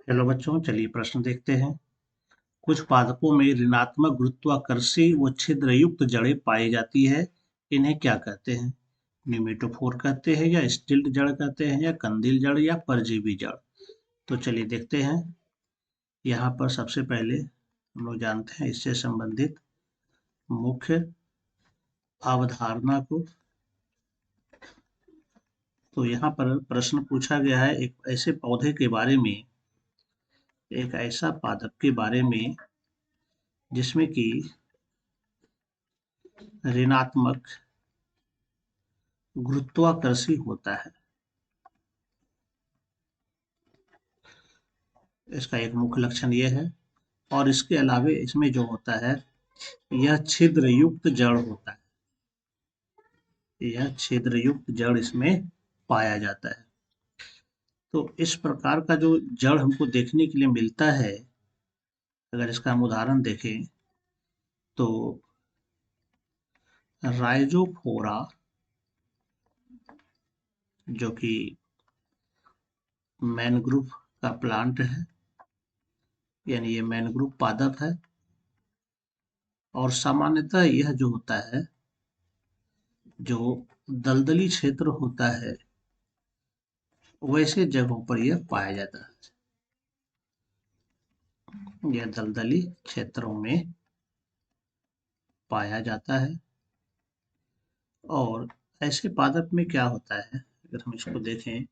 Hello बच्चों, चलिए प्रश्न देखते हैं। कुछ पादपों में ऋणात्मक गुरुत्वाकर्षी व छिद्रयुक्त जड़ें पाई जाती है। इन्हें क्या कहते हैं? निमेटोफोर कहते हैं या स्टिल्ट जड़ कहते हैं या कंदील जड़ या परजीवी जड़? तो चलिए देखते हैं। यहाँ पर सबसे पहले हम लोग जानते हैं इससे संबंधित मुख्य अवधारणा को। तो यहाँ पर प्रश्न पूछा गया है एक ऐसे पौधे के बारे में, एक ऐसा पादप के बारे में जिसमें कि ऋणात्मक गुरुत्वाकर्षी होता है। इसका एक मुख्य लक्षण ये है, और इसके अलावे इसमें जो होता है यह छिद्रयुक्त जड़ होता है। यह छिद्रयुक्त जड़ इसमें पाया जाता है। तो इस प्रकार का जो जड़ हमको देखने के लिए मिलता है, अगर इसका हम उदाहरण देखें तो राइजोफोरा, जो कि मैनग्रोव का प्लांट है, यानी ये मैनग्रोव पादप है। और सामान्यतः यह जो होता है, जो दलदली क्षेत्र होता है, वैसे जगहों पर यह पाया जाता है। यह दलदली क्षेत्रों में पाया जाता है। और ऐसे पादप में क्या होता है, अगर हम इसको देखें,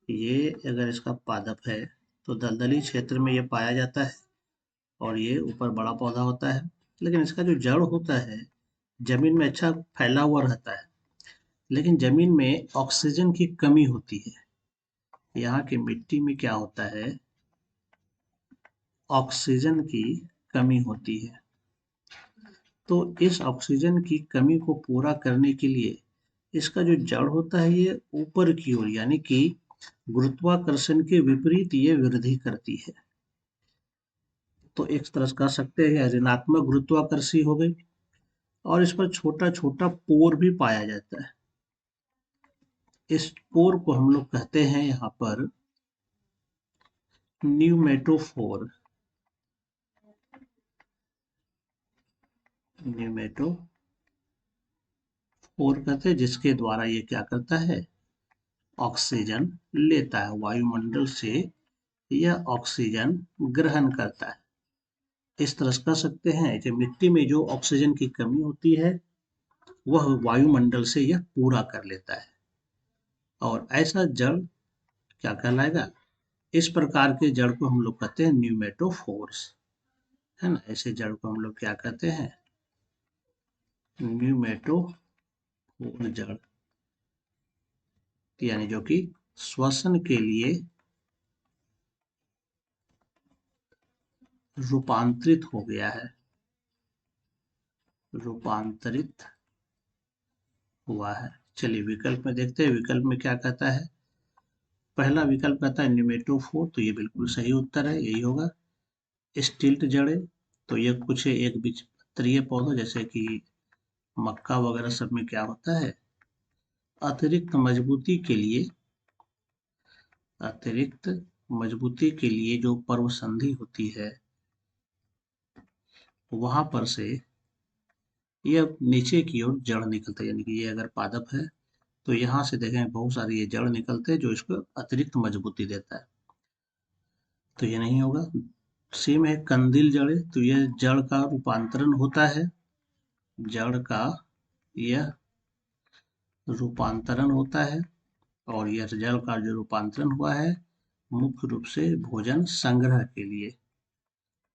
ये अगर इसका पादप है तो दलदली क्षेत्र में ये पाया जाता है और ये ऊपर बड़ा पौधा होता है। लेकिन इसका जो जड़ होता है जमीन में अच्छा फैला हुआ रहता है, लेकिन जमीन में ऑक्सीजन की कमी होती है। यहाँ की मिट्टी में क्या होता है, ऑक्सीजन की कमी होती है। तो इस ऑक्सीजन की कमी को पूरा करने के लिए इसका जो जड़ होता है ये ऊपर की ओर, यानी कि गुरुत्वाकर्षण के विपरीत ये वृद्धि करती है। तो एक तरह से कह सकते हैं ऋणात्मक गुरुत्वाकर्षी हो गई। और इस पर छोटा छोटा पोर भी पाया जाता है। इस पोर को हम लोग कहते हैं यहाँ पर न्यूमेटोफोर। न्यूमेटोफोर कहते हैं, जिसके द्वारा ये क्या करता है, ऑक्सीजन लेता है वायुमंडल से, यह ऑक्सीजन ग्रहण करता है। इस तरह से कह सकते हैं कि मिट्टी में जो ऑक्सीजन की कमी होती है वह वायुमंडल से यह पूरा कर लेता है। और ऐसा जड़ क्या कहलाएगा, इस प्रकार के जड़ को हम लोग कहते हैं न्यूमेटोफोर्स, है ना। ऐसे जड़ को हम लोग क्या कहते हैं, न्यूमेटोफोर जड़, यानी जो कि श्वसन के लिए रूपांतरित हो गया है, रूपांतरित हुआ है। चलिए विकल्प में देखते हैं, विकल्प में क्या कहता है। पहला विकल्प कहता है न्यूमेटोफोर, तो ये बिल्कुल सही उत्तर है, यही होगा। स्टिल्ट जड़े, तो ये कुछ एक बीजपत्रीय पौधों जैसे कि मक्का वगैरह सब में क्या होता है, अतिरिक्त मजबूती के लिए, अतिरिक्त मजबूती के लिए जो पर्व संधि होती है वहां पर से यह नीचे की ओर जड़ निकलता है। यानी कि ये अगर पादप है तो यहाँ से देखें बहुत सारी ये जड़ निकलते हैं जो इसको अतिरिक्त मजबूती देता है। तो ये नहीं होगा। सेम है कंदील जड़े, तो यह जड़ का रूपांतरण होता है, जड़ का यह रूपांतरण होता है। और यह जल का जो रूपांतरण हुआ है मुख्य रूप से भोजन संग्रह के लिए,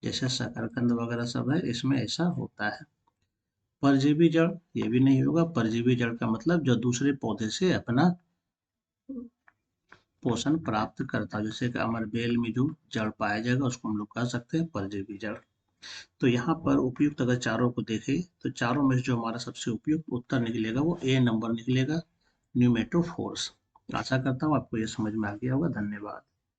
जैसे शकरकंद वगैरह सब है, इसमें ऐसा होता है। परजीवी जड़, ये भी नहीं होगा। परजीवी जड़ का मतलब जो दूसरे पौधे से अपना पोषण प्राप्त करता है, जैसे कि अमर बेल में जो जड़ पाया जाएगा उसको हम लोग कह सकते हैं परजीवी जड़। तो यहाँ पर उपयुक्त अगर चारों को देखें तो चारों में जो हमारा सबसे उपयुक्त उत्तर निकलेगा वो ए नंबर निकलेगा, न्यूमेटोफोर्स। आशा करता हूँ आपको ये समझ में आ गया होगा। धन्यवाद।